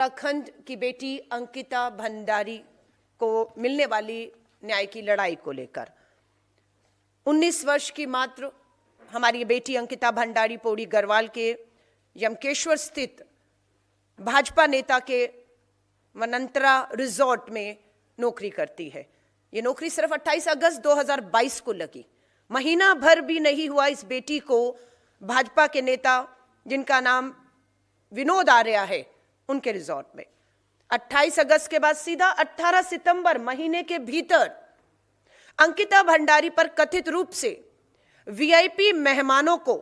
उत्तराखंड की बेटी अंकिता भंडारी को मिलने वाली न्याय की लड़ाई को लेकर 19 वर्ष की मात्र हमारी बेटी अंकिता भंडारी पौड़ी गढ़वाल के यमकेश्वर स्थित भाजपा नेता के वनंतरा रिजॉर्ट में नौकरी करती है। ये नौकरी सिर्फ 28 अगस्त 2022 को लगी। महीना भर भी नहीं हुआ इस बेटी को भाजपा के नेता जिनका नाम विनोद आर्या है उनके रिजॉर्ट में 28 अगस्त के बाद सीधा 18 सितंबर महीने के भीतर अंकिता भंडारी पर कथित रूप से वीआईपी मेहमानों को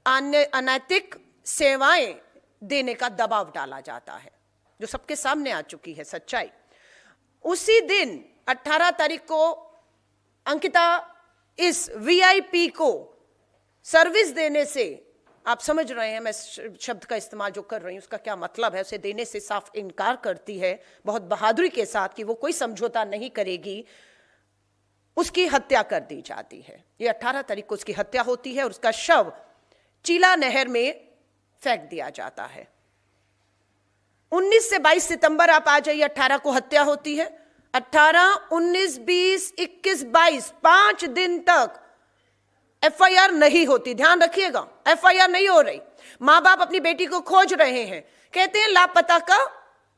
अनैतिक सेवाएं देने का दबाव डाला जाता है, जो सबके सामने आ चुकी है सच्चाई। उसी दिन 18 तारीख को अंकिता इस वीआईपी को सर्विस देने से, आप समझ रहे हैं मैं शब्द का इस्तेमाल जो कर रही हूं उसका क्या मतलब है, उसे देने से साफ इनकार करती है बहुत बहादुरी के साथ कि वो कोई समझौता नहीं करेगी। उसकी हत्या कर दी जाती है। ये 18 तारीख को उसकी हत्या होती है और उसका शव चीला नहर में फेंक दिया जाता है। 19 से 22 सितंबर आप आ जाइए, 18 को हत्या होती है। 18, 19, 20, 21, 22 5 दिन तक एफआईआर नहीं होती। ध्यान रखिएगा, एफआईआर नहीं हो रही। मां बाप अपनी बेटी को खोज रहे हैं, कहते हैं लापता का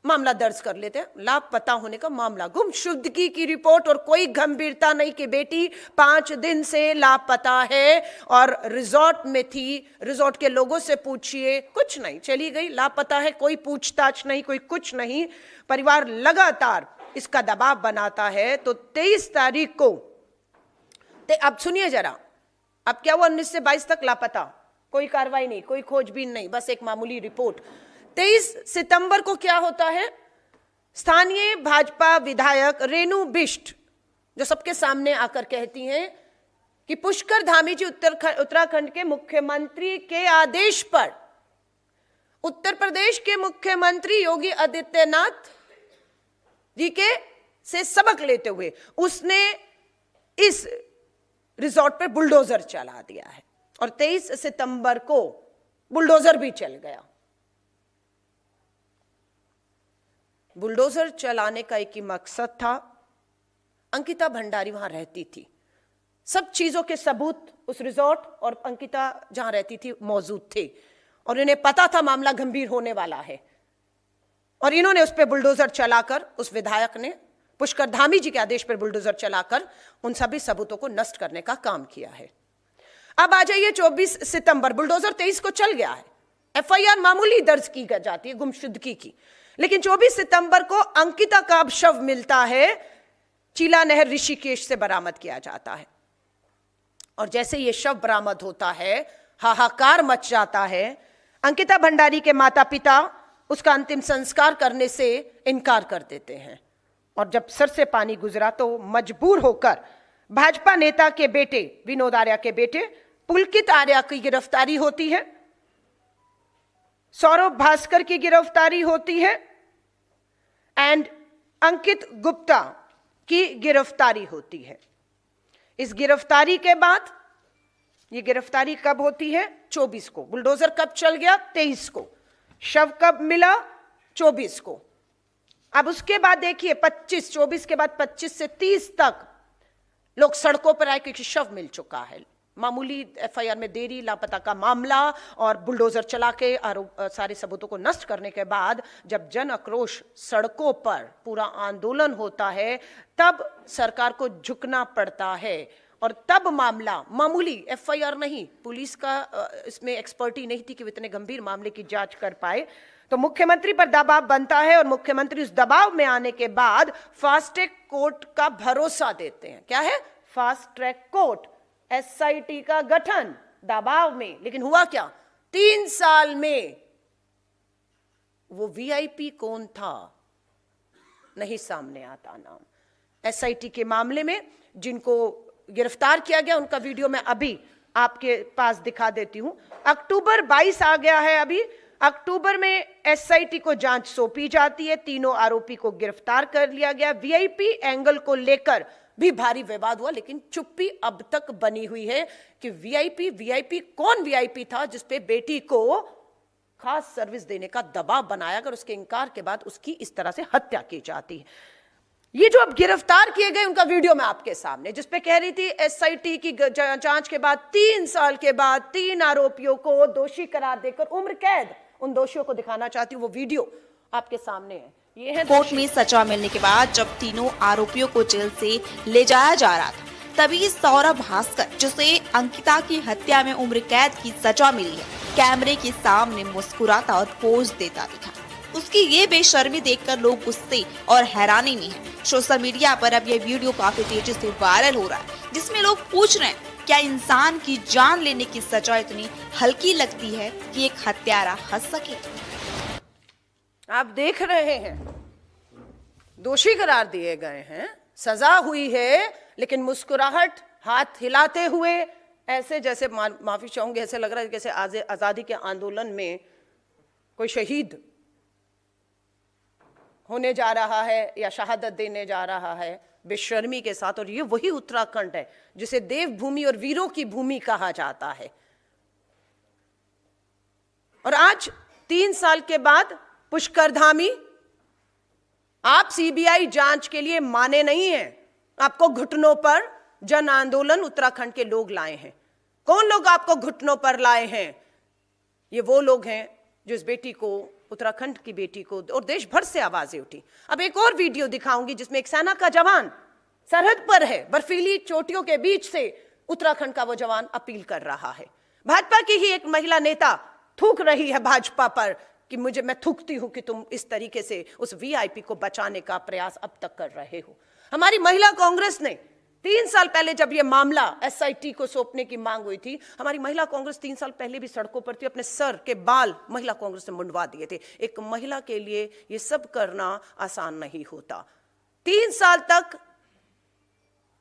मामला दर्ज कर लेते हैं। लापता होने का मामला, गुमशुदगी की रिपोर्ट और कोई गंभीरता नहीं कि बेटी 5 दिन से लापता है और रिजॉर्ट में थी। रिजॉर्ट के लोगों से पूछिए, कुछ नहीं, चली गई, लापता है, कोई पूछताछ नहीं, कोई कुछ नहीं। परिवार लगातार इसका दबाव बनाता है। तो 23 तारीख को अब सुनिए जरा, अब क्या हुआ? 19 से 22 तक लापता, कोई कार्रवाई नहीं, कोई खोजबीन नहीं, बस एक मामूली रिपोर्ट। 23 सितंबर को क्या होता है? स्थानीय भाजपा विधायक रेणु बिष्ट जो सबके सामने आकर कहती हैं कि पुष्कर धामी जी उत्तराखंड के मुख्यमंत्री के आदेश पर उत्तर प्रदेश के मुख्यमंत्री योगी आदित्यनाथ जी के से सबक लेते हुए उसने इस रिजॉर्ट पर बुलडोजर चला दिया है और 23 सितंबर को बुलडोजर भी चल गया। बुलडोजर चलाने का एक ही मकसद था, अंकिता भंडारी वहां रहती थी, सब चीजों के सबूत उस रिजॉर्ट और अंकिता जहां रहती थी मौजूद थे और इन्हें पता था मामला गंभीर होने वाला है और इन्होंने उस पर बुलडोजर चलाकर, उस विधायक ने पुष्कर धामी जी के आदेश पर बुलडोजर चलाकर उन सभी सबूतों को नष्ट करने का काम किया है। अब आ जाइए 24 सितंबर, बुलडोजर 23 को चल गया है, एफआईआर मामूली दर्ज की जाती है गुमशुदगी की, लेकिन 24 सितंबर को अंकिता का शव मिलता है, चीला नहर ऋषिकेश से बरामद किया जाता है और जैसे यह शव बरामद होता है हाहाकार मच जाता है। अंकिता भंडारी के माता पिता उसका अंतिम संस्कार करने से इनकार कर देते हैं और जब सर से पानी गुजरा तो मजबूर होकर भाजपा नेता के बेटे विनोद आर्या के बेटे पुलकित आर्या की गिरफ्तारी होती है, सौरभ भास्कर की गिरफ्तारी होती है एंड अंकित गुप्ता की गिरफ्तारी होती है। इस गिरफ्तारी के बाद, ये गिरफ्तारी कब होती है? 24 को। बुलडोजर कब चल गया? 23 को। शव कब मिला? 24 को। अब उसके बाद देखिए 25, 24 के बाद 25 से 30 तक लोग सड़कों पर आए क्योंकि शव मिल चुका है। मामूली एफआईआर में देरी, लापता का मामला और बुलडोजर चला के सारे सबूतों को नष्ट करने के बाद जब जन आक्रोश सड़कों पर पूरा आंदोलन होता है तब सरकार को झुकना पड़ता है और तब मामला, मामूली एफआईआर नहीं, पुलिस का इसमें एक्सपर्टी नहीं थी कि वो इतने गंभीर मामले की जांच कर पाए, तो मुख्यमंत्री पर दबाव बनता है और मुख्यमंत्री उस दबाव में आने के बाद फास्ट ट्रैक कोर्ट का भरोसा देते हैं। क्या है? फास्ट ट्रैक कोर्ट, एसआईटी का गठन दबाव में। लेकिन हुआ क्या? 3 साल में वो वीआईपी कौन था नहीं सामने आता नाम। एसआईटी के मामले में जिनको गिरफ्तार किया गया उनका वीडियो मैं अभी आपके पास दिखा देती हूं। अक्टूबर 22 आ गया है, अभी अक्टूबर में एसआईटी को जांच सौंपी जाती है, तीनों आरोपी को गिरफ्तार कर लिया गया। वीआईपी एंगल को लेकर भी भारी विवाद हुआ, लेकिन चुप्पी अब तक बनी हुई है कि वीआईपी कौन वीआईपी था जिसपे बेटी को खास सर्विस देने का दबाव बनाया कर उसके इनकार के बाद उसकी इस तरह से हत्या की जाती है। ये जो अब गिरफ्तार किए गए उनका वीडियो मैं आपके सामने, जिसपे कह रही थी एसआईटी की जांच के बाद 3 साल के बाद 3 आरोपियों को दोषी करार देकर उम्र कैद उन दोषियों को दिखाना चाहती हूँ। वो वीडियो आपके सामने है। ये है कोर्ट में सजा मिलने के बाद जब तीनों आरोपियों को जेल से ले जाया जा रहा था, तभी सौरभ भास्कर, जिसे अंकिता की हत्या में उम्र कैद की सजा मिली है, कैमरे के सामने मुस्कुराता और पोज देता दिखा। उसकी ये बेशर्मी देखकर लोग गुस्से और हैरानी में हैं। सोशल मीडिया पर अब ये वीडियो काफी तेजी से वायरल हो रहा है, जिसमें लोग पूछ रहे हैं क्या इंसान की जान लेने की सजा इतनी हल्की लगती है कि एक हत्यारा हंस सके। आप देख रहे हैं दोषी करार दिए गए हैं, सजा हुई है, लेकिन मुस्कुराहट, हाथ हिलाते हुए, ऐसे जैसे माफी चाहूंगे, ऐसे लग रहा है जैसे आजादी के आंदोलन में कोई शहीद होने जा रहा है या शहादत देने जा रहा है, बेशर्मी के साथ। और ये वही उत्तराखंड है जिसे देवभूमि और वीरों की भूमि कहा जाता है। और आज 3 साल के बाद पुष्कर धामी, आप सीबीआई जांच के लिए माने नहीं हैं, आपको घुटनों पर जन आंदोलन उत्तराखंड के लोग लाए हैं। कौन लोग आपको घुटनों पर लाए हैं? ये वो लोग हैं जो इस बेटी को, उत्तराखंड की बेटी को, और देश भर से आवाजें उठी। अब एक और वीडियो दिखाऊंगी जिसमें एक सेना का जवान सरहद पर है, बर्फीली चोटियों के बीच से उत्तराखंड का वो जवान अपील कर रहा है। भाजपा की ही एक महिला नेता थूक रही है भाजपा पर कि मैं थूकती हूं कि तुम इस तरीके से उस वीआईपी को बचाने का प्रयास अब तक कर रहे हो। हमारी महिला कांग्रेस ने 3 साल पहले जब यह मामला एसआईटी को सौंपने की मांग हुई थी, हमारी महिला कांग्रेस 3 साल पहले भी सड़कों पर थी, अपने सर के बाल महिला कांग्रेस ने मुंडवा दिए थे। एक महिला के लिए ये सब करना आसान नहीं होता। 3 साल तक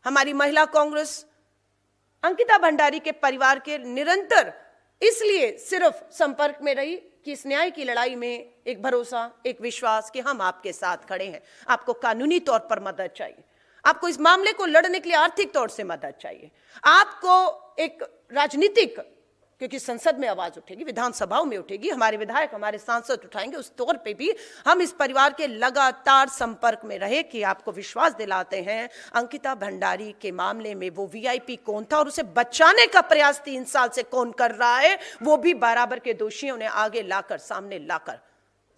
हमारी महिला कांग्रेस अंकिता भंडारी के परिवार के निरंतर इसलिए सिर्फ संपर्क में रही कि इस न्याय की लड़ाई में एक भरोसा, एक विश्वास कि हम आपके साथ खड़े हैं। आपको कानूनी तौर पर मदद चाहिए, आपको इस मामले को लड़ने के लिए आर्थिक तौर से मदद चाहिए, आपको एक राजनीतिक, क्योंकि संसद में आवाज उठेगी, विधानसभाओं में उठेगी, हमारे विधायक, हमारे सांसद उठाएंगे, उस तौर पे भी हम इस परिवार के लगातार संपर्क में रहे कि आपको विश्वास दिलाते हैं अंकिता भंडारी के मामले में वो वीआईपी कौन था और उसे बचाने का प्रयास 3 साल से कौन कर रहा है, वो भी बराबर के दोषियों ने आगे लाकर, सामने लाकर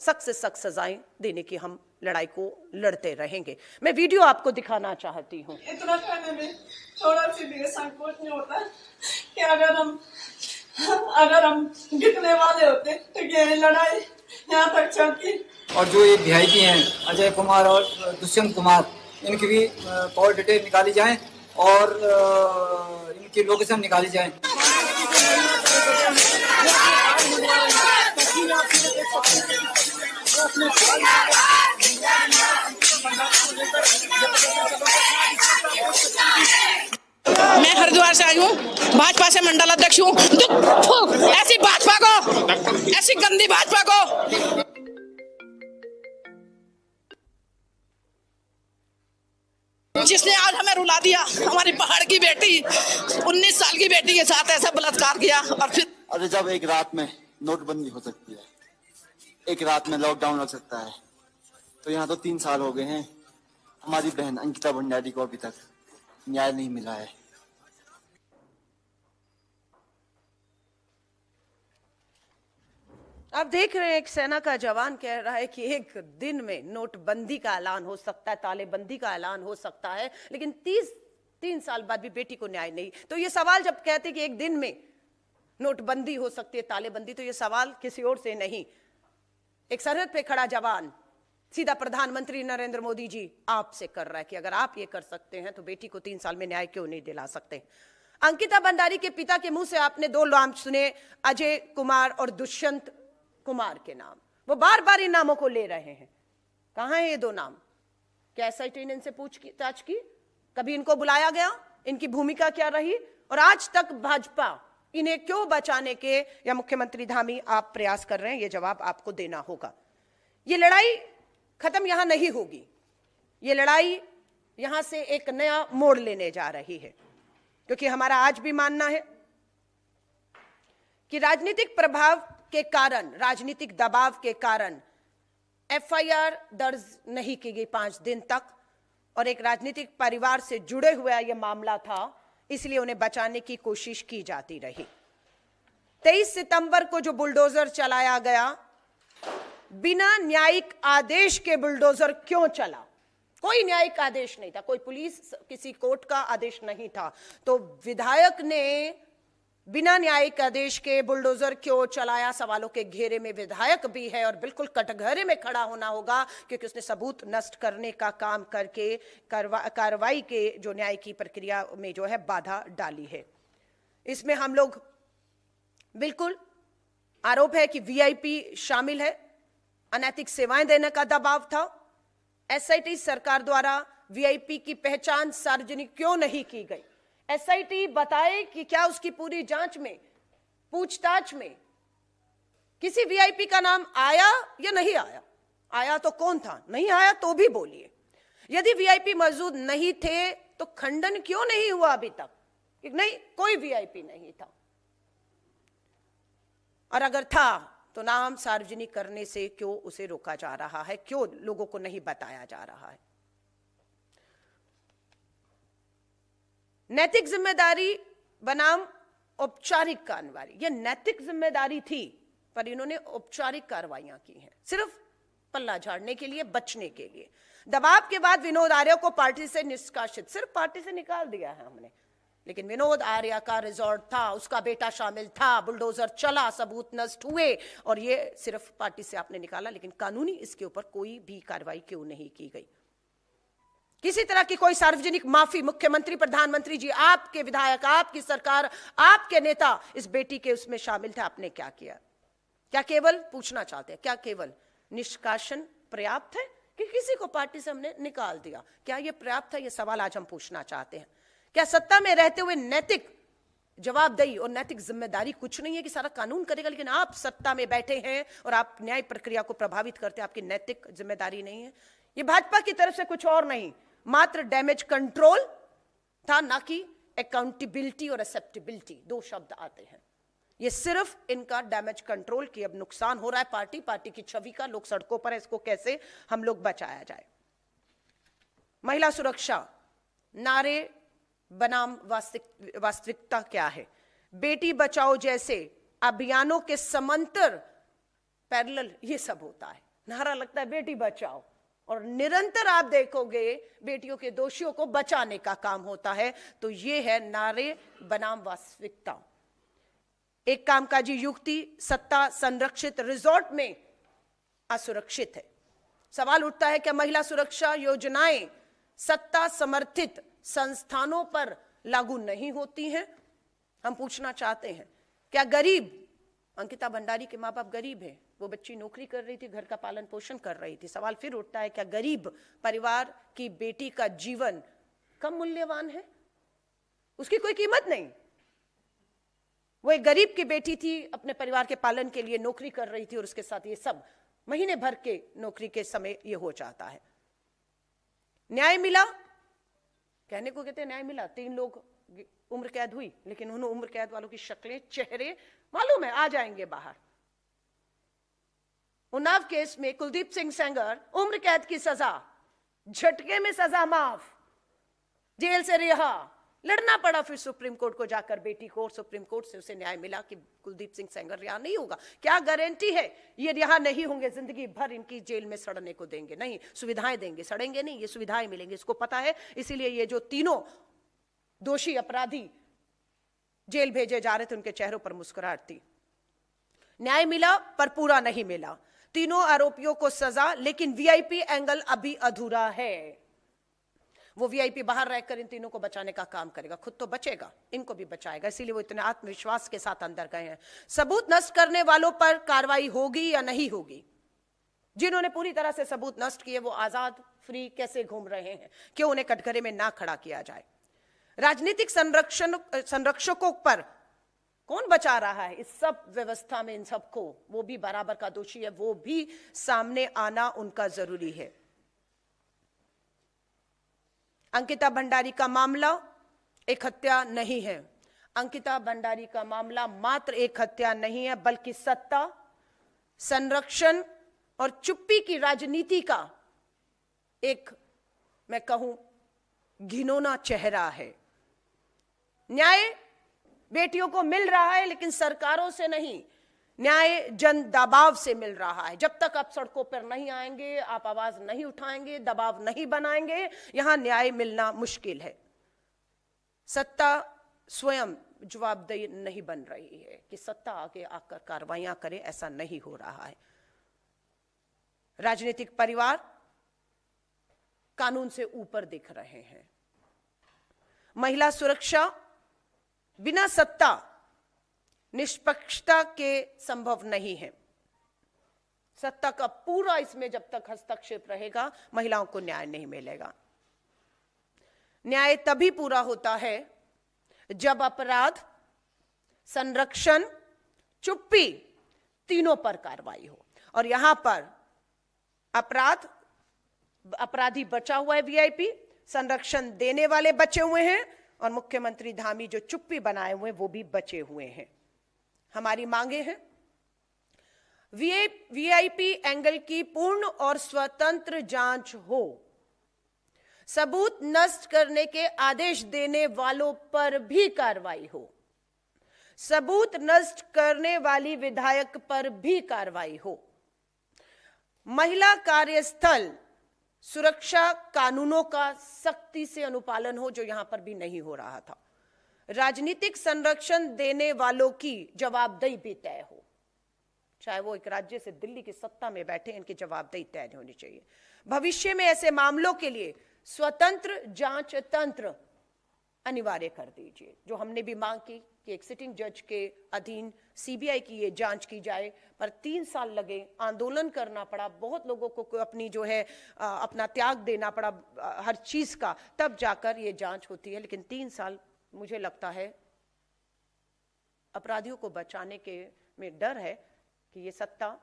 सख्त से सख्त सजाएं देने की हम लड़ाई को लड़ते रहेंगे। मैं वीडियो आपको दिखाना चाहती हूँ। इतना करने में थोड़ा सी भी संकोच नहीं होता कि अगर हम गिरने वाले होते तो ये लड़ाई यहाँ तक चलती। और जो ये वीआईपी हैं अजय कुमार और दुष्यंत कुमार, इनकी भी कॉल डिटेल निकाली जाए और इनकी लोकेशन निकाली जाए। मैं हरिद्वार से आई हूँ, भाजपा से मंडल अध्यक्ष हूँ। ऐसी भाजपा को, ऐसी गंदी भाजपा को। जिसने आज हमें रुला दिया, हमारी पहाड़ की बेटी, 19 साल की बेटी के साथ ऐसा बलात्कार किया। और फिर अरे जब एक रात में नोटबंदी हो सकती है, एक रात में लॉकडाउन लग सकता है, तो यहाँ तो 3 साल हो गए हैं। हमारी बहन अंकिता भंडारी को अभी तक न्याय नहीं मिला है। आप देख रहे हैं एक सेना का जवान कह रहा है कि एक दिन में नोटबंदी का ऐलान हो सकता है, तालेबंदी का ऐलान हो सकता है, लेकिन 3 साल बाद भी बेटी को न्याय नहीं। तो ये सवाल जब कहते हैं कि एक दिन में नोटबंदी हो सकती है, तालेबंदी, तो ये सवाल किसी और से नहीं, एक सरहद पे खड़ा जवान सीधा प्रधानमंत्री नरेंद्र मोदी जी आपसे कर रहा है कि अगर आप ये कर सकते हैं तो बेटी को 3 साल में न्याय क्यों नहीं दिला सकते। अंकिता भंडारी के पिता के मुंह से आपने 2 नाम सुने, अजय कुमार और दुष्यंत कुमार के नाम। वो बार बार इन नामों को ले रहे हैं। कहां है ये 2 नाम? क्या एसआईटी ने इनसे पूछताछ की? कभी इनको बुलाया गया? इनकी भूमिका क्या रही? और आज तक भाजपा इन्हें क्यों बचाने के, या मुख्यमंत्री धामी आप प्रयास कर रहे हैं, ये जवाब आपको देना होगा। ये लड़ाई खत्म यहां नहीं होगी, ये लड़ाई यहां से एक नया मोड़ लेने जा रही है, क्योंकि हमारा आज भी मानना है कि राजनीतिक प्रभाव के कारण, राजनीतिक दबाव के कारण एफआईआर दर्ज नहीं की गई 5 दिन तक, और एक राजनीतिक परिवार से जुड़े हुआ यह मामला था, इसलिए उन्हें बचाने की कोशिश की जाती रही। 23 सितंबर को जो बुलडोजर चलाया गया, बिना न्यायिक आदेश के बुलडोजर क्यों चला? कोई न्यायिक आदेश नहीं था, कोई पुलिस, किसी कोर्ट का आदेश नहीं था, तो विधायक ने बिना न्यायिक आदेश के बुलडोजर क्यों चलाया? सवालों के घेरे में विधायक भी है और बिल्कुल कटघरे में खड़ा होना होगा, क्योंकि उसने सबूत नष्ट करने का काम करके कार्रवाई के जो न्याय की प्रक्रिया में जो है बाधा डाली है। इसमें हम लोग बिल्कुल, आरोप है कि वीआईपी शामिल है, अनैतिक सेवाएं देने का दबाव था। एसआईटी सरकार द्वारा वीआईपी की पहचान सार्वजनिक क्यों नहीं की गई? एसआईटी बताए कि क्या उसकी पूरी जांच में, पूछताछ में किसी वीआईपी का नाम आया या नहीं आया? आया तो कौन था? नहीं आया तो भी बोलिए। यदि वीआईपी मौजूद नहीं थे तो खंडन क्यों नहीं हुआ अभी तक? नहीं, कोई वीआईपी नहीं था, और अगर था तो नाम सार्वजनिक करने से क्यों उसे रोका जा रहा है? क्यों लोगों को नहीं बताया जा रहा है? नैतिक जिम्मेदारी बनाम औपचारिक कार्रवाई, यह नैतिक जिम्मेदारी थी, पर इन्होंने औपचारिक कार्रवाइयां की हैं, सिर्फ पल्ला झाड़ने के लिए, बचने के लिए। दबाव के बाद विनोद आर्य को पार्टी से निष्कासित, सिर्फ पार्टी से निकाल दिया है हमने, लेकिन विनोद आर्य का रिजॉर्ट था, उसका बेटा शामिल था, बुलडोजर चला, सबूत नष्ट हुए, और ये सिर्फ पार्टी से आपने निकाला, लेकिन कानूनी इसके ऊपर कोई भी कार्रवाई क्यों नहीं की गई? किसी तरह की कोई सार्वजनिक माफी, मुख्यमंत्री, प्रधानमंत्री जी, आपके विधायक, आपकी सरकार, आपके नेता इस बेटी के उसमें शामिल थे, आपने क्या किया? क्या केवल पूछना चाहते हैं, क्या केवल निष्कासन पर्याप्त है कि किसी को पार्टी से हमने निकाल दिया? क्या यह पर्याप्त है? यह सवाल आज हम पूछना चाहते हैं। क्या सत्ता में रहते हुए नैतिक जवाबदेही और नैतिक जिम्मेदारी कुछ नहीं है कि सारा कानून करेगा, लेकिन आप सत्ता में बैठे हैं और आप न्याय प्रक्रिया को प्रभावित करते हैं, आपकी नैतिक जिम्मेदारी नहीं है? ये भाजपा की तरफ से कुछ और नहीं, मात्र डैमेज कंट्रोल था, ना कि अकाउंटेबिलिटी और एक्सेप्टेबिलिटी, 2 शब्द आते हैं। ये सिर्फ इनका डैमेज कंट्रोल की अब नुकसान हो रहा है पार्टी की छवि का, लोग सड़कों पर है, इसको कैसे हम लोग बचाया जाए? महिला सुरक्षा, नारे बनाम वास्तविकता क्या है? बेटी बचाओ जैसे अभियानों के समांतर, पैरेलल ये सब होता है। नारा लगता है बेटी बचाओ, और निरंतर आप देखोगे बेटियों के दोषियों को बचाने का काम होता है। तो ये है नारे बनाम वास्तविकता। एक कामकाजी युक्ति, सत्ता संरक्षित रिजॉर्ट में असुरक्षित है। सवाल उठता है क्या महिला सुरक्षा योजनाएं सत्ता समर्थित संस्थानों पर लागू नहीं होती हैं? हम पूछना चाहते हैं, क्या गरीब, अंकिता भंडारी के माँ बाप गरीब हैं, वो बच्ची नौकरी कर रही थी, घर का पालन पोषण कर रही थी, सवाल फिर उठता है क्या गरीब परिवार की बेटी का जीवन कम मूल्यवान है? उसकी कोई कीमत नहीं। वो एक गरीब की बेटी थी, अपने परिवार के पालन के लिए नौकरी कर रही थी, और उसके साथ ये सब महीने भर के नौकरी के समय ये हो जाता है। न्याय मिला, कहने को कहते हैं न्याय मिला, 3 लोग उम्र कैद हुई, लेकिन उन उम्र कैद वालों की शक्लें, चेहरे मालूम है, आ जाएंगे बाहर। उन्नाव केस में कुलदीप सिंह सेंगर, उम्र कैद की सजा, झटके में सजा माफ, जेल से रिहा, लड़ना पड़ा फिर सुप्रीम कोर्ट को जाकर बेटी को, और सुप्रीम कोर्ट से उसे न्याय मिला कि कुलदीप सिंह सेंगर रिहा नहीं होगा। क्या गारंटी है ये रिहा नहीं होंगे, जिंदगी भर इनकी जेल में सड़ने को देंगे? नहीं, सुविधाएं देंगे, सड़ेंगे नहीं, ये सुविधाएं मिलेंगी, इसको पता है। इसीलिए ये जो तीनों दोषी अपराधी जेल भेजे जा रहे थे, उनके चेहरों पर मुस्कुराहट थी। न्याय मिला पर पूरा नहीं मिला, तीनों आरोपियों को सजा, लेकिन वीआईपी एंगल अभी अधूरा है। वो वीआईपी बाहर रहकर इन तीनों को बचाने का काम करेगा, खुद तो बचेगा, इनको भी बचाएगा, इसीलिए वो इतने आत्मविश्वास के साथ अंदर गए हैं। सबूत नष्ट करने वालों पर कार्रवाई होगी या नहीं होगी? जिन्होंने पूरी तरह से सबूत नष्ट किए वो आजाद फ्री कैसे घूम रहे हैं? क्यों उन्हें कटघरे में ना खड़ा किया जाए? राजनीतिक संरक्षकों पर कौन बचा रहा है इस सब व्यवस्था में? इन सबको, वो भी बराबर का दोषी है, वो भी सामने आना उनका जरूरी है। अंकिता भंडारी का मामला एक हत्या नहीं है। अंकिता भंडारी का मामला मात्र एक हत्या नहीं है, बल्कि सत्ता संरक्षण और चुप्पी की राजनीति का एक, मैं कहूं, घिनौना चेहरा है। न्याय बेटियों को मिल रहा है, लेकिन सरकारों से नहीं, न्याय जन दबाव से मिल रहा है। जब तक आप सड़कों पर नहीं आएंगे, आप आवाज नहीं उठाएंगे, दबाव नहीं बनाएंगे, यहां न्याय मिलना मुश्किल है। सत्ता स्वयं जवाबदेही नहीं बन रही है कि सत्ता आगे आकर कार्रवाइयां करे, ऐसा नहीं हो रहा है। राजनीतिक परिवार कानून से ऊपर दिख रहे हैं। महिला सुरक्षा बिना सत्ता निष्पक्षता के संभव नहीं है। सत्ता का पूरा इसमें जब तक हस्तक्षेप रहेगा, महिलाओं को न्याय नहीं मिलेगा। न्याय तभी पूरा होता है जब अपराध, संरक्षण, चुप्पी तीनों पर कार्रवाई हो। और यहां पर अपराधी बचा हुआ है, वीआईपी, संरक्षण देने वाले बचे हुए हैं, और मुख्यमंत्री धामी जो चुप्पी बनाए हुए हैं वो भी बचे हुए हैं। हमारी मांगे हैं वीआईपी एंगल की पूर्ण और स्वतंत्र जांच हो। सबूत नष्ट करने के आदेश देने वालों पर भी कार्रवाई हो। सबूत नष्ट करने वाली विधायक पर भी कार्रवाई हो। महिला कार्यस्थल सुरक्षा कानूनों का सख्ती से अनुपालन हो, जो यहां पर भी नहीं हो रहा था। राजनीतिक संरक्षण देने वालों की जवाबदेही भी तय हो, चाहे वो एक राज्य से दिल्ली की सत्ता में बैठे, इनकी जवाबदेही तय होनी चाहिए। भविष्य में ऐसे मामलों के लिए स्वतंत्र जांच तंत्र अनिवार्य कर दीजिए, जो हमने भी मांग की कि एक सिटिंग जज के अधीन सीबीआई की ये जांच की जाए। पर 3 साल लगे, आंदोलन करना पड़ा, बहुत लोगों को अपनी जो है अपना त्याग देना पड़ा हर चीज का, तब जाकर ये जांच होती है। लेकिन 3 साल मुझे लगता है अपराधियों को बचाने के में डर है कि ये सत्ता,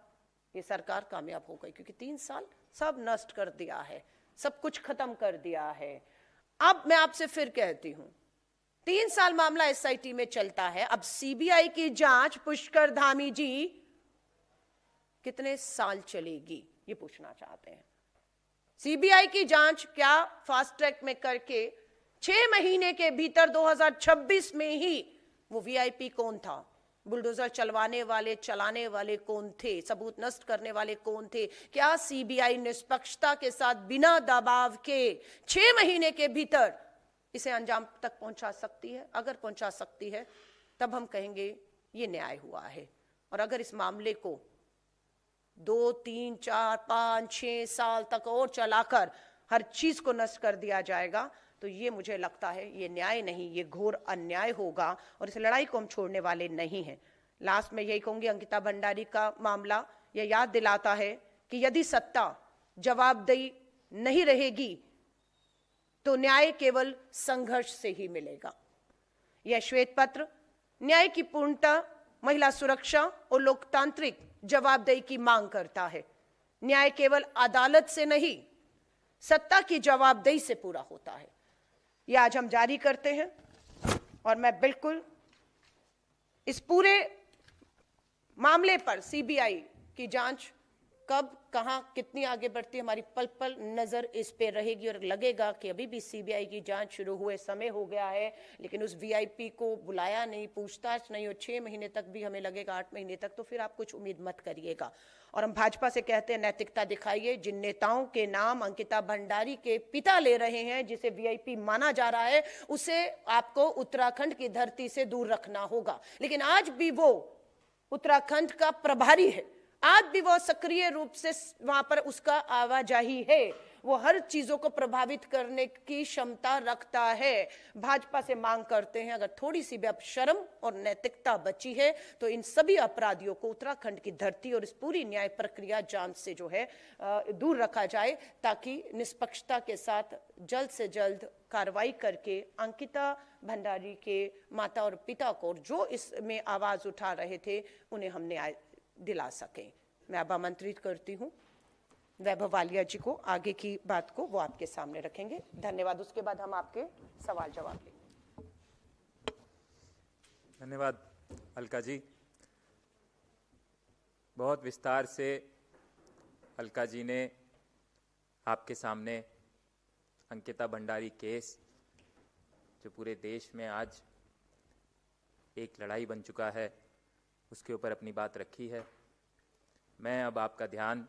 ये सरकार कामयाब हो गई, क्योंकि 3 साल सब नष्ट कर दिया है, सब कुछ खत्म कर दिया है। अब मैं आपसे फिर कहती हूं, 3 साल मामला एसआईटी में चलता है, अब सीबीआई की जांच पुष्कर धामी जी कितने साल चलेगी, ये पूछना चाहते हैं। सीबीआई की जांच क्या फास्ट ट्रैक में करके 6 महीने के भीतर 2026 में ही वो वीआईपी कौन था, बुलडोजर चलाने वाले कौन थे, सबूत नष्ट करने वाले कौन थे, क्या सीबीआई निष्पक्षता के साथ बिना दबाव के 6 महीने के भीतर इसे अंजाम तक पहुंचा सकती है? अगर पहुंचा सकती है तब हम कहेंगे ये न्याय हुआ है। और अगर इस मामले को 2, 3, 4, 5, 6 साल तक और चलाकर हर चीज को नष्ट कर दिया जाएगा, तो ये मुझे लगता है ये न्याय नहीं, ये घोर अन्याय होगा, और इस लड़ाई को हम छोड़ने वाले नहीं हैं। लास्ट में यही कहूंगी, अंकिता भंडारी का मामला यह याद दिलाता है कि यदि सत्ता जवाबदेही नहीं रहेगी तो न्याय केवल संघर्ष से ही मिलेगा। यह श्वेत पत्र न्याय की पूर्णता, महिला सुरक्षा और लोकतांत्रिक जवाबदेही की मांग करता है। न्याय केवल अदालत से नहीं, सत्ता की जवाबदेही से पूरा होता है। यह आज हम जारी करते हैं, और मैं बिल्कुल इस पूरे मामले पर सीबीआई की जांच कब, कहां, कितनी आगे बढ़ती है, हमारी पल पल नजर इस पे रहेगी। और लगेगा कि अभी भी सीबीआई की जांच शुरू हुए समय हो गया है, लेकिन उस वीआईपी को बुलाया नहीं, पूछताछ नहीं, और 6 महीने तक भी हमें लगेगा, 8 महीने तक, तो फिर आप कुछ उम्मीद मत करिएगा। और हम भाजपा से कहते हैं, नैतिकता दिखाइए। जिन नेताओं के नाम अंकिता भंडारी के पिता ले रहे हैं, जिसे वीआईपी माना जा रहा है, उसे आपको उत्तराखंड की धरती से दूर रखना होगा। लेकिन आज भी वो उत्तराखंड का प्रभारी है, आज भी वो सक्रिय रूप से वहां पर उसका आवाजाही है, वो हर चीजों को प्रभावित करने की क्षमता रखता है। भाजपा से मांग करते हैं, अगर थोड़ी सी भी अब शर्म और नैतिकता बची है तो इन सभी अपराधियों को उत्तराखंड की धरती और इस पूरी न्याय प्रक्रिया जांच से जो है दूर रखा जाए, ताकि निष्पक्षता के साथ जल्द से जल्द कार्रवाई करके अंकिता भंडारी के माता और पिता को, जो इसमें आवाज उठा रहे थे, उन्हें हम न्याय दिला सकें। मैं अब आमंत्रित करती हूं वैभव वालिया जी को, आगे की बात को वो आपके सामने रखेंगे। धन्यवाद। उसके बाद हम आपके सवाल जवाब लेंगे। धन्यवाद अलका जी। बहुत विस्तार से अलका जी ने आपके सामने अंकिता भंडारी केस, जो पूरे देश में आज एक लड़ाई बन चुका है, उसके ऊपर अपनी बात रखी है। मैं अब आपका ध्यान,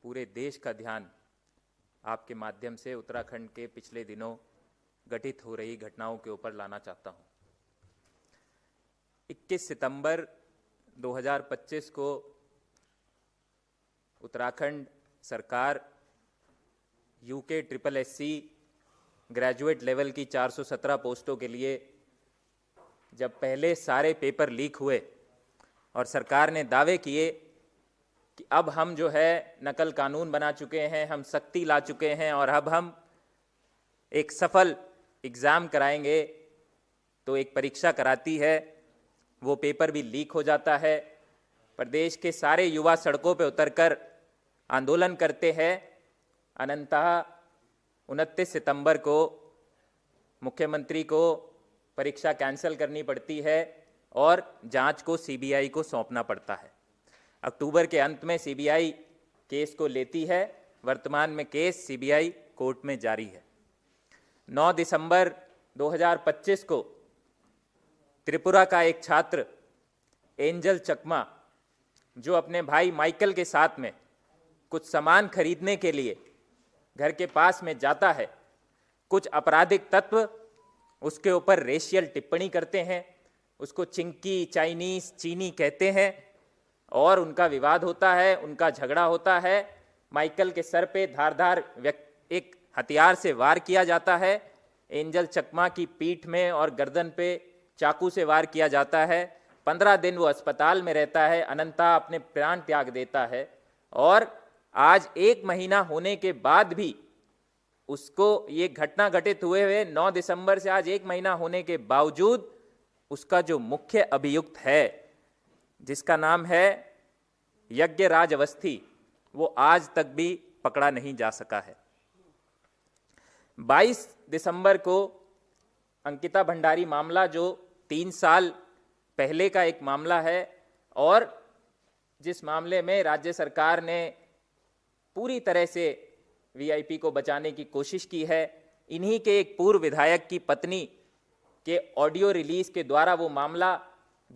पूरे देश का ध्यान आपके माध्यम से उत्तराखंड के पिछले दिनों घटित हो रही घटनाओं के ऊपर लाना चाहता हूं। 21 सितंबर 2025 को उत्तराखंड सरकार यूके SSSC ग्रेजुएट लेवल की 417 पोस्टों के लिए जब पहले सारे पेपर लीक हुए और सरकार ने दावे किए कि अब हम जो है नकल कानून बना चुके हैं, हम सख्ती ला चुके हैं और अब हम एक सफल एग्ज़ाम कराएंगे, तो एक परीक्षा कराती है, वो पेपर भी लीक हो जाता है। प्रदेश के सारे युवा सड़कों पे उतरकर आंदोलन करते हैं। अनंतः 29 सितंबर को मुख्यमंत्री को परीक्षा कैंसिल करनी पड़ती है और जांच को सीबीआई को सौंपना पड़ता है। अक्टूबर के अंत में सीबीआई केस को लेती है। वर्तमान में केस सीबीआई कोर्ट में जारी है। 9 दिसंबर 2025 को त्रिपुरा का एक छात्र एंजल चकमा, जो अपने भाई माइकल के साथ में कुछ सामान खरीदने के लिए घर के पास में जाता है, कुछ आपराधिक तत्व उसके ऊपर रेशियल टिप्पणी करते हैं, उसको चिंकी, चाइनीज, चीनी कहते हैं और उनका विवाद होता है, उनका झगड़ा होता है। माइकल के सर पे धारदार एक हथियार से वार किया जाता है। एंजल चकमा की पीठ में और गर्दन पे चाकू से वार किया जाता है। 15 दिन वो अस्पताल में रहता है। अनंता अपने प्राण त्याग देता है और आज 1 महीना होने के बाद भी उसको ये घटना घटित हुए 9 दिसंबर से आज 1 महीना होने के बावजूद उसका जो मुख्य अभियुक्त है, जिसका नाम है यज्ञराज अवस्थी, वो आज तक भी पकड़ा नहीं जा सका है। 22 दिसंबर को अंकिता भंडारी मामला, जो 3 साल पहले का एक मामला है और जिस मामले में राज्य सरकार ने पूरी तरह से वीआईपी को बचाने की कोशिश की है, इन्हीं के एक पूर्व विधायक की पत्नी के ऑडियो रिलीज के द्वारा वो मामला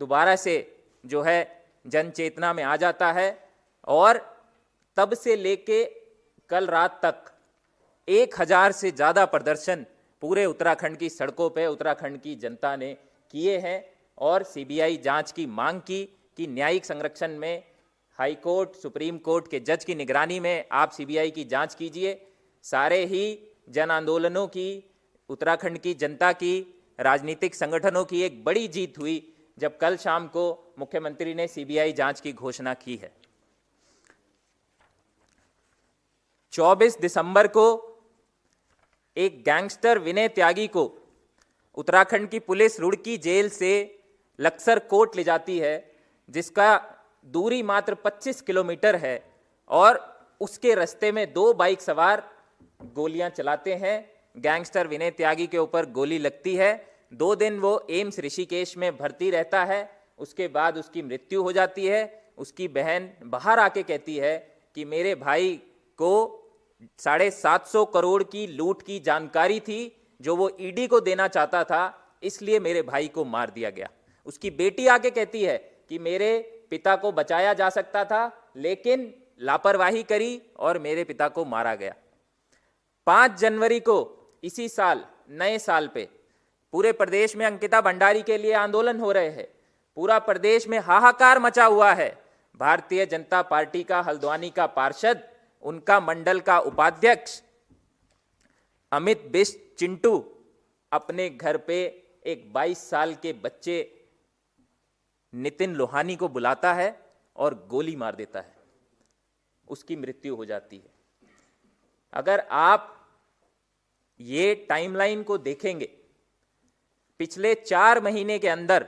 दोबारा से जो है जन चेतना में आ जाता है और तब से लेके कल रात तक 1000 से ज़्यादा प्रदर्शन पूरे उत्तराखंड की सड़कों पे उत्तराखंड की जनता ने किए हैं और सीबीआई जांच की मांग की कि न्यायिक संरक्षण में हाई कोर्ट, सुप्रीम कोर्ट के जज की निगरानी में आप सीबीआई की जांच कीजिए। सारे ही जन आंदोलनों की, उत्तराखंड की जनता की, राजनीतिक संगठनों की एक बड़ी जीत हुई जब कल शाम को मुख्यमंत्री ने सीबीआई जांच की घोषणा की है। 24 दिसंबर को एक गैंगस्टर विनय त्यागी को उत्तराखंड की पुलिस रुड़की जेल से लक्सर कोर्ट ले जाती है, जिसका दूरी मात्र 25 किलोमीटर है और उसके रास्ते में 2 बाइक सवार गोलियां चलाते हैं। गैंगस्टर विनय त्यागी के ऊपर गोली लगती है। 2 दिन वो एम्स ऋषिकेश में भर्ती रहता है। उसके बाद उसकी मृत्यु हो जाती है। उसकी बहन बाहर आके कहती है कि मेरे भाई को 750 करोड़ की लूट की जानकारी थी जो वो ईडी को देना चाहता था, इसलिए मेरे भाई को मार दिया गया। उसकी बेटी आके कहती है कि मेरे पिता को बचाया जा सकता था लेकिन लापरवाही करी और मेरे पिता को मारा गया। 5 जनवरी को इसी साल, नए साल पे पूरे प्रदेश में अंकिता भंडारी के लिए आंदोलन हो रहे हैं। पूरा प्रदेश में हाहाकार मचा हुआ है। भारतीय जनता पार्टी का हल्द्वानी का पार्षद, उनका मंडल का उपाध्यक्ष अमित बिष्ट चिंटू अपने घर पे एक 22 साल के बच्चे नितिन लोहानी को बुलाता है और गोली मार देता है। उसकी मृत्यु हो जाती है। अगर आप ये टाइमलाइन को देखेंगे, पिछले 4 महीने के अंदर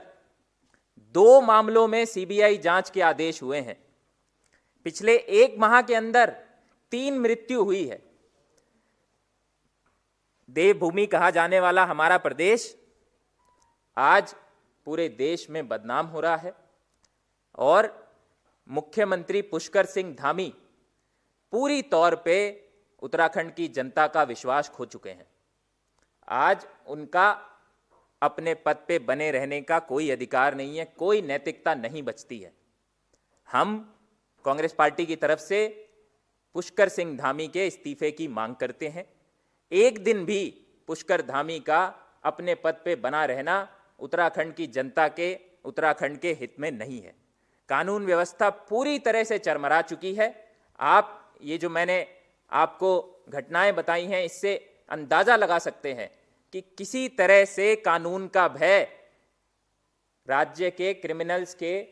2 मामलों में सीबीआई जांच के आदेश हुए हैं। पिछले 1 माह के अंदर 3 मृत्यु हुई है। देवभूमि कहा जाने वाला हमारा प्रदेश आज पूरे देश में बदनाम हो रहा है और मुख्यमंत्री पुष्कर सिंह धामी पूरी तौर पे उत्तराखंड की जनता का विश्वास खो चुके हैं। आज उनका अपने पद पे बने रहने का कोई अधिकार नहीं है, कोई नैतिकता नहीं बचती है। हम कांग्रेस पार्टी की तरफ से पुष्कर सिंह धामी के इस्तीफे की मांग करते हैं। एक दिन भी पुष्कर धामी का अपने पद पे बना रहना उत्तराखंड की जनता के, उत्तराखंड के हित में नहीं है। कानून व्यवस्था पूरी तरह से चरमरा चुकी है। आप ये जो मैंने आपको घटनाएं बताई हैं, इससे अंदाजा लगा सकते हैं कि किसी तरह से कानून का भय राज्य के क्रिमिनल्स के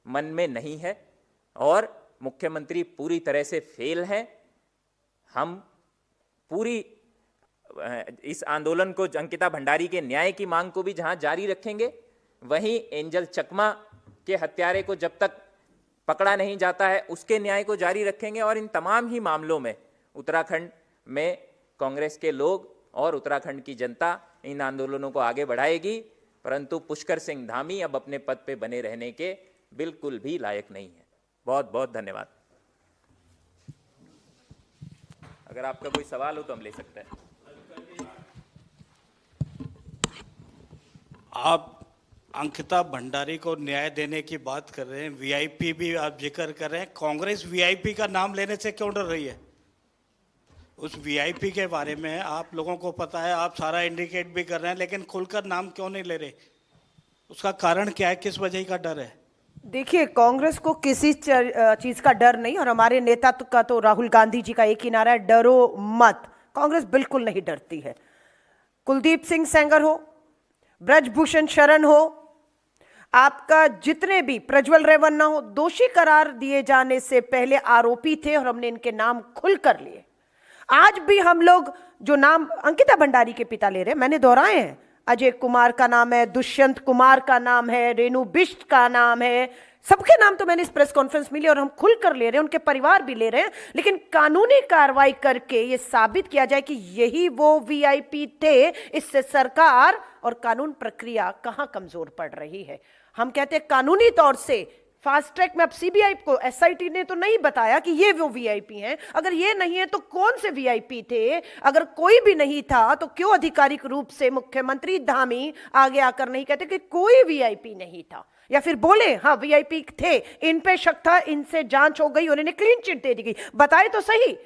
मन में नहीं है और मुख्यमंत्री पूरी तरह से फेल हैं। हम पूरी इस आंदोलन को, अंकिता भंडारी के न्याय की मांग को भी जहां जारी रखेंगे, वहीं एंजल चकमा के हत्यारे को जब तक पकड़ा नहीं जाता है उसके न्याय को जारी रखेंगे। और इन तमाम ही मामलों में उत्तराखंड में कांग्रेस के लोग और उत्तराखंड की जनता इन आंदोलनों को आगे बढ़ाएगी। परंतु पुष्कर सिंह धामी अब अपने पद पे बने रहने के बिल्कुल भी लायक नहीं है। बहुत बहुत धन्यवाद। अगर आपका कोई सवाल हो तो हम ले सकते हैं। आप अंकिता भंडारी को न्याय देने की बात कर रहे हैं, वीआईपी भी आप जिक्र कर रहे हैं। कांग्रेस वीआईपी का नाम लेने से क्यों डर रही है? उस वीआईपी के बारे में आप लोगों को पता है, आप सारा इंडिकेट भी कर रहे हैं, लेकिन खुलकर नाम क्यों नहीं ले रहे? उसका कारण क्या है? किस वजह का डर है? देखिए, कांग्रेस को किसी चीज का डर नहीं, और हमारे नेतृत्व का तो राहुल गांधी जी का एक ही नारा है, डरो मत। कांग्रेस बिल्कुल नहीं डरती है। कुलदीप सिंह सेंगर हो, ब्रजभूषण शरण हो, आपका जितने भी, प्रज्वल रेवन्ना हो, दोषी करार दिए जाने से पहले आरोपी थे और हमने इनके नाम खुल कर लिए। आज भी हम लोग जो नाम अंकिता भंडारी के पिता ले रहे हैं, मैंने दोहराए हैं, अजय कुमार का नाम है, दुष्यंत कुमार का नाम है, रेणु बिष्ट का नाम है, सबके नाम तो मैंने इस प्रेस कॉन्फ्रेंस में लिए और हम खुल कर ले रहे हैं, उनके परिवार भी ले रहे हैं। लेकिन कानूनी कार्रवाई करके ये साबित किया जाए कि यही वो वीआईपी थे, इससे सरकार और कानून प्रक्रिया कहां कमजोर पड़ रही है। हम कहते हैं कानूनी तौर से फास्ट ट्रैक में अब सीबीआई को, एसआईटी ने तो नहीं बताया कि ये वो वीआईपी हैं। अगर ये नहीं है तो कौन से वीआईपी थे? अगर कोई भी नहीं था तो क्यों आधिकारिक रूप से मुख्यमंत्री धामी आगे आकर नहीं कहते कि कोई वीआईपी नहीं था, या फिर बोले हाँ वीआईपी थे, इन पे शक था, इनसे जांच हो गई, उन्हें क्लीन चिट दे दी गई। बताए तो सही।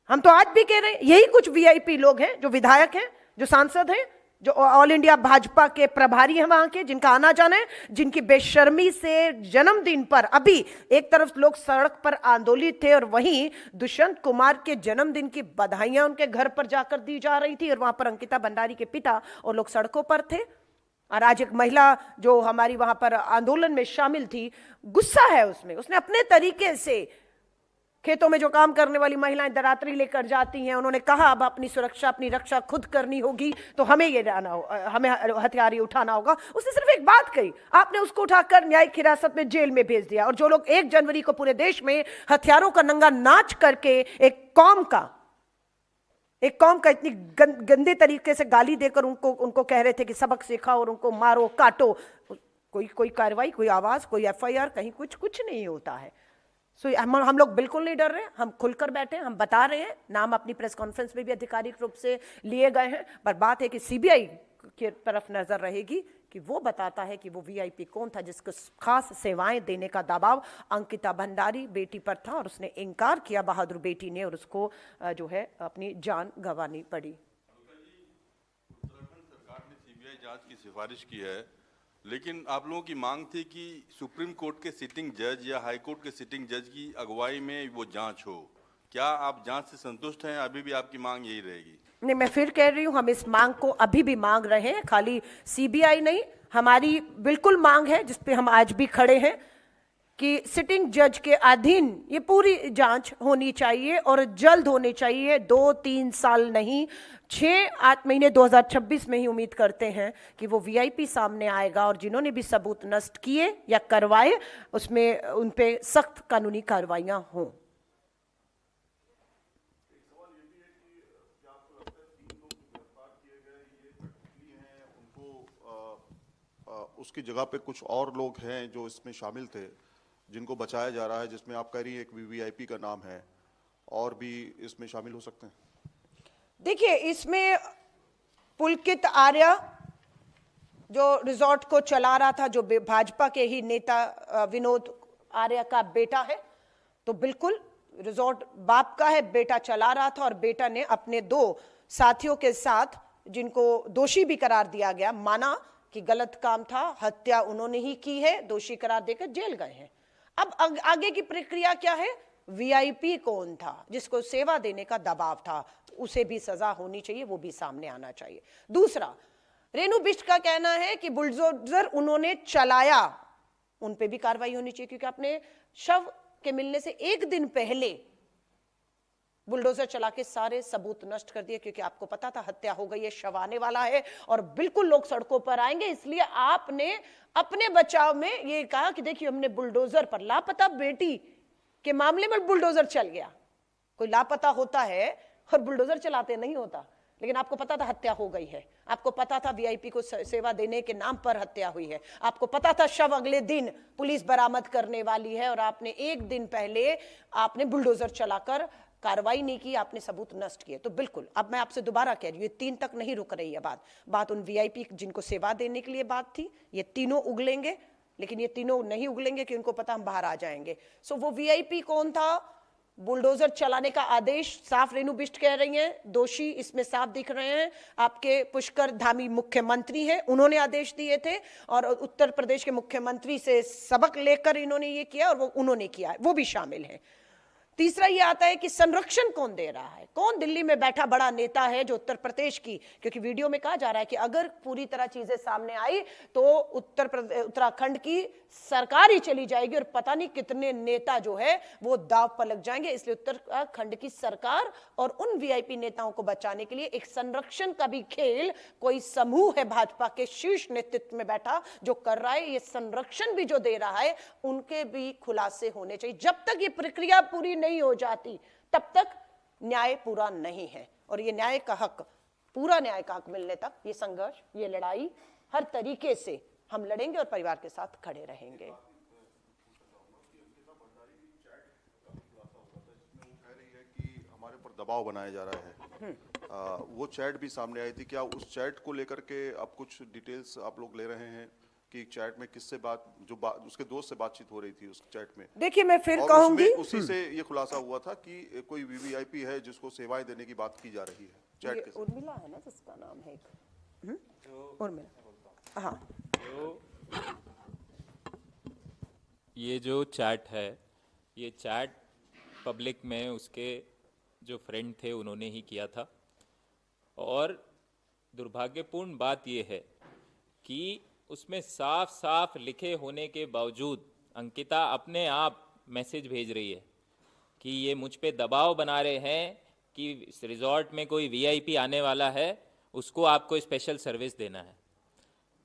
हम तो आज भी कह रहे हैं यही कुछ वीआईपी लोग हैं, जो विधायक हैं, जो सांसद हैं, जो ऑल इंडिया भाजपा के प्रभारी हैं वहां के, जिनका आना जाना है, जिनकी बेशर्मी से जन्मदिन पर अभी एक तरफ लोग सड़क पर आंदोलित थे और वहीं दुष्यंत कुमार के जन्मदिन की बधाइयां उनके घर पर जाकर दी जा रही थी, और वहां पर अंकिता भंडारी के पिता और लोग सड़कों पर थे। और आज एक महिला जो हमारी वहां पर आंदोलन में शामिल थी, गुस्सा है उसमें, उसने अपने तरीके से खेतों में जो काम करने वाली महिलाएं दरातरी लेकर जाती हैं, उन्होंने कहा अब अपनी सुरक्षा, अपनी रक्षा खुद करनी होगी, तो हमें ये रहना हो, हमें हथियार ही उठाना होगा। उसने सिर्फ एक बात कही, आपने उसको उठाकर न्यायिक हिरासत में जेल में भेज दिया। और जो लोग 1 जनवरी को पूरे देश में हथियारों का नंगा नाच करके एक कौम का इतनी गंदे तरीके से गाली देकर उनको कह रहे थे कि सबक सिखाओ और उनको मारो काटो, कोई कार्रवाई, कोई आवाज, कोई एफआईआर, कहीं कुछ नहीं होता है। सो हम लोग बिल्कुल नहीं डर रहे हैं, हम खुलकर बैठे हैं, हम बता रहे हैं, नाम अपनी प्रेस कॉन्फ्रेंस में भी आधिकारिक रूप से लिए गए हैं। पर बात है कि सीबीआई की तरफ नजर रहेगी कि वो बताता है कि वो वीआईपी कौन था जिसको खास सेवाएं देने का दबाव अंकिता भंडारी बेटी पर था, और उसने इनकार किया, बहादुर बेटी ने, और उसको जो है अपनी जान गंवानी पड़ी। उत्तराखंड सरकार ने सीबीआई जांच की सिफारिश की है, लेकिन आप लोगों की मांग थी कि सुप्रीम कोर्ट के सिटिंग जज या हाई कोर्ट के सिटिंग जज की अगुवाई में वो जांच हो। क्या आप जांच से संतुष्ट हैं? अभी भी आपकी मांग यही रहेगी? नहीं, मैं फिर कह रही हूं, हम इस मांग को अभी भी मांग रहे हैं, खाली सीबीआई नहीं, हमारी बिल्कुल मांग है जिस पे हम आज भी खड़े हैं कि सिटिंग जज के अधीन ये पूरी जांच होनी चाहिए और जल्द होनी चाहिए। 2-3 साल नहीं, 6-8 महीने 2026 में ही उम्मीद करते हैं कि वो वीआईपी सामने आएगा, और जिन्होंने भी सबूत नष्ट किए या करवाए उसमें उन पे सख्त कानूनी कार्रवाइयां हों। उसकी जगह पे कुछ और लोग हैं जो इसमें शामिल थे, जिनको बचाया जा रहा है, जिसमें आप कह रही हैं एक वीवीआईपी का नाम है, और भी इसमें शामिल हो सकते हैं? देखिए, इसमें पुलकित आर्य जो रिजॉर्ट को चला रहा था, जो भाजपा के ही नेता विनोद आर्य का बेटा है, तो बिल्कुल रिजॉर्ट बाप का है, बेटा चला रहा था और बेटा ने अपने 2 साथियों के साथ, जिनको दोषी भी करार दिया गया, माना कि गलत काम था, हत्या उन्होंने ही की है, दोषी करार देकर जेल गए हैं। अब आगे की प्रक्रिया क्या है? वीआईपी कौन था जिसको सेवा देने का दबाव था, उसे भी सजा होनी चाहिए, वो भी सामने आना चाहिए। दूसरा, रेणु बिष्ट का कहना है कि बुलडोजर उन्होंने चलाया, उन पे भी कार्रवाई होनी चाहिए, क्योंकि अपने शव के मिलने से 1 दिन पहले बुलडोजर चला के सारे सबूत नष्ट कर दिए, क्योंकि आपको पता था हत्या हो गई है, शव आने वाला है और बिल्कुल लोग सड़कों पर आएंगे। इसलिए आपने अपने बचाव में ये कहा कि देखिए हमने बुलडोजर पर, लापता बेटी के मामले में बुलडोजर चल गया। कोई लापता होता है और बुलडोजर चलाते नहीं होता, लेकिन आपको पता था हत्या हो गई है, आपको पता था वीआईपी को सेवा देने के नाम पर हत्या हुई है, आपको पता था शव अगले दिन पुलिस बरामद करने वाली है, और आपने 1 दिन पहले आपने बुलडोजर चलाकर कार्रवाई नहीं की, आपने सबूत नष्ट किए। तो बिल्कुल, अब मैं आपसे दोबारा कह रही हूँ, ये 3 तक नहीं रुक रही है बात उन वीआईपी जिनको सेवा देने के लिए बात थी, ये तीनों उगलेंगे, लेकिन ये तीनों नहीं उगलेंगे कि उनको पता हम बाहर आ जाएंगे। सो वो वीआईपी कौन था? बुलडोजर चलाने का आदेश साफ रेणु बिष्ट कह रही हैं, दोषी इसमें साफ दिख रहे हैं, आपके पुष्कर धामी मुख्यमंत्री हैं, उन्होंने आदेश दिए थे और उत्तर प्रदेश के मुख्यमंत्री से सबक लेकर इन्होंने ये किया और वो उन्होंने किया है, वो भी शामिल है। तीसरा ये आता है कि संरक्षण कौन दे रहा है, कौन दिल्ली में बैठा बड़ा नेता है जो उत्तर प्रदेश की, क्योंकि वीडियो में कहा जा रहा है कि अगर पूरी तरह चीजें सामने आई तो उत्तराखंड की सरकार ही चली जाएगी और पता नहीं कितने नेता जो है वो दांव पर लग जाएंगे। इसलिए उत्तराखंड की सरकार और उन वीआईपी नेताओं को बचाने के लिए एक संरक्षण का भी खेल कोई समूह है भाजपा के शीर्ष नेतृत्व में बैठा जो कर रहा है। ये संरक्षण भी जो दे रहा है उनके भी खुलासे होने चाहिए। जब तक ये प्रक्रिया पूरी नहीं हो जाती तब तक न्याय पूरा नहीं है, और ये न्याय का हक, पूरा न्याय का हक मिलने तक ये संघर्ष, ये लड़ाई हर तरीके से हम लड़ेंगे और परिवार के साथ खड़े रहेंगे। हमारे ऊपर दबाव बनाया जा रहा है, वो चैट भी सामने आई थी, क्या उस चैट को लेकर के आप कुछ डिटेल्स आप लोग ले रहे हैं कि चैट में किससे उसके दोस्त से बातचीत हो रही थी उस चैट में? देखिए, मैं फिर कहूंगी, उसी से ये खुलासा हुआ था कि कोई वीवीआईपी है जिसको सेवाएं देने की बात की जा रही है चैट के। उर्मिला है ना जिसका नाम है एक, उर्मिला, हाँ। ये जो चैट है, ये चैट पब्लिक में उसके जो फ्रेंड थे उन्होंने ही किया था, और दुर्भाग्यपूर्ण बात ये है कि उसमें साफ साफ लिखे होने के बावजूद अंकिता अपने आप मैसेज भेज रही है कि ये मुझ पे दबाव बना रहे हैं कि इस रिजॉर्ट में कोई वीआईपी आने वाला है, उसको आपको स्पेशल सर्विस देना है।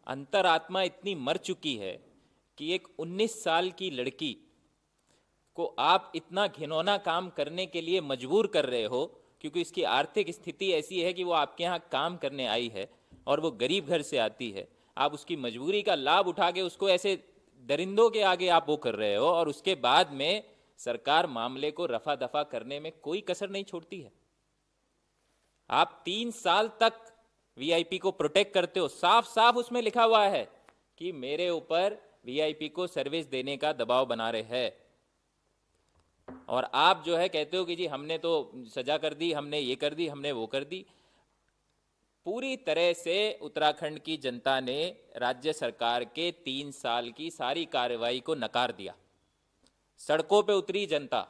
अंतरात्मा इतनी मर चुकी है कि एक 19 साल की लड़की को आप इतना घिनौना काम करने के लिए मजबूर कर रहे हो, क्योंकि इसकी आर्थिक स्थिति ऐसी है कि वो आपके यहाँ काम करने आई है और वो गरीब घर से आती है। आप उसकी मजबूरी का लाभ उठा के उसको ऐसे दरिंदों के आगे आप वो कर रहे हो, और उसके बाद में सरकार मामले को रफा दफा करने में कोई कसर नहीं छोड़ती है। आप 3 साल तक वीआईपी को प्रोटेक्ट करते हो, साफ साफ उसमें लिखा हुआ है कि मेरे ऊपर वीआईपी को सर्विस देने का दबाव बना रहे हैं, और आप जो है कहते हो कि जी हमने तो सजा कर दी, हमने ये कर दी, हमने वो कर दी। पूरी तरह से उत्तराखंड की जनता ने राज्य सरकार के 3 साल की सारी कार्रवाई को नकार दिया। सड़कों पे उतरी जनता,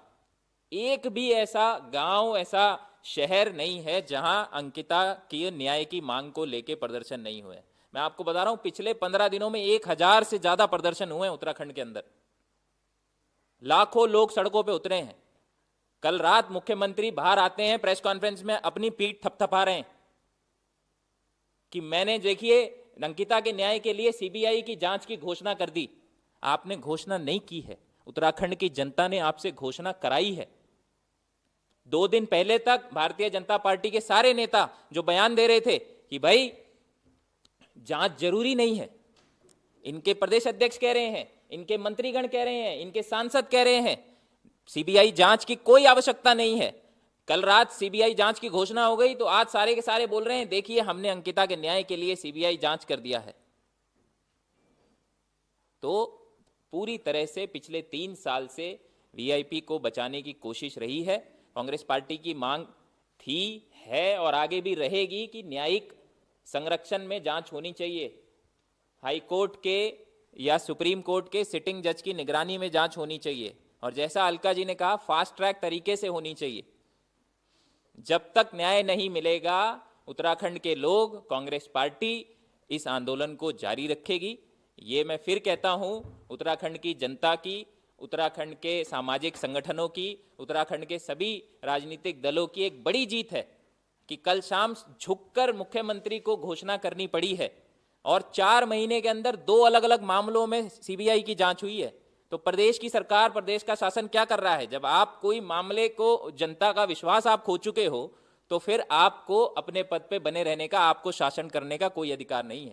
एक भी ऐसा गांव, ऐसा शहर नहीं है जहां अंकिता की न्याय की मांग को लेके प्रदर्शन नहीं हुए। मैं आपको बता रहा हूं, पिछले 15 दिनों में 1000 से ज्यादा प्रदर्शन हुए हैं उत्तराखंड के अंदर। लाखों लोग सड़कों पे उतरे हैं। कल रात मुख्यमंत्री बाहर आते हैं प्रेस कॉन्फ्रेंस में, अपनी पीठ थपथपा रहे हैं कि मैंने देखिए अंकिता के न्याय के लिए सीबीआई की जांच की घोषणा कर दी। आपने घोषणा नहीं की है, उत्तराखंड की जनता ने आपसे घोषणा कराई है। 2 दिन पहले तक भारतीय जनता पार्टी के सारे नेता जो बयान दे रहे थे कि भाई जांच जरूरी नहीं है, इनके प्रदेश अध्यक्ष कह रहे हैं, इनके मंत्रीगण कह रहे हैं, इनके सांसद कह रहे हैं सीबीआई जांच की कोई आवश्यकता नहीं है। कल रात सीबीआई जांच की घोषणा हो गई तो आज सारे के सारे बोल रहे हैं देखिए हमने अंकिता के न्याय के लिए सीबीआई जांच कर दिया है। तो पूरी तरह से पिछले 3 साल से वीआईपी को बचाने की कोशिश रही है। कांग्रेस पार्टी की मांग थी, है और आगे भी रहेगी कि न्यायिक संरक्षण में जांच होनी चाहिए। हाई कोर्ट के या सुप्रीम कोर्ट के सिटिंग जज की निगरानी में जांच होनी चाहिए और जैसा अलका जी ने कहा फास्ट ट्रैक तरीके से होनी चाहिए। जब तक न्याय नहीं मिलेगा उत्तराखंड के लोग, कांग्रेस पार्टी इस आंदोलन को जारी रखेगी। ये मैं फिर कहता हूं, उत्तराखंड की जनता की, उत्तराखंड के सामाजिक संगठनों की, उत्तराखंड के सभी राजनीतिक दलों की एक बड़ी जीत है कि कल शाम झुककर मुख्यमंत्री को घोषणा करनी पड़ी है और 4 महीने के अंदर 2 अलग अलग मामलों में सीबीआई की जांच हुई है। तो प्रदेश की सरकार, प्रदेश का शासन क्या कर रहा है? जब आप कोई मामले को, जनता का विश्वास आप खो चुके हो तो फिर आपको अपने पद पे बने रहने का, आपको शासन करने का कोई अधिकार नहीं है।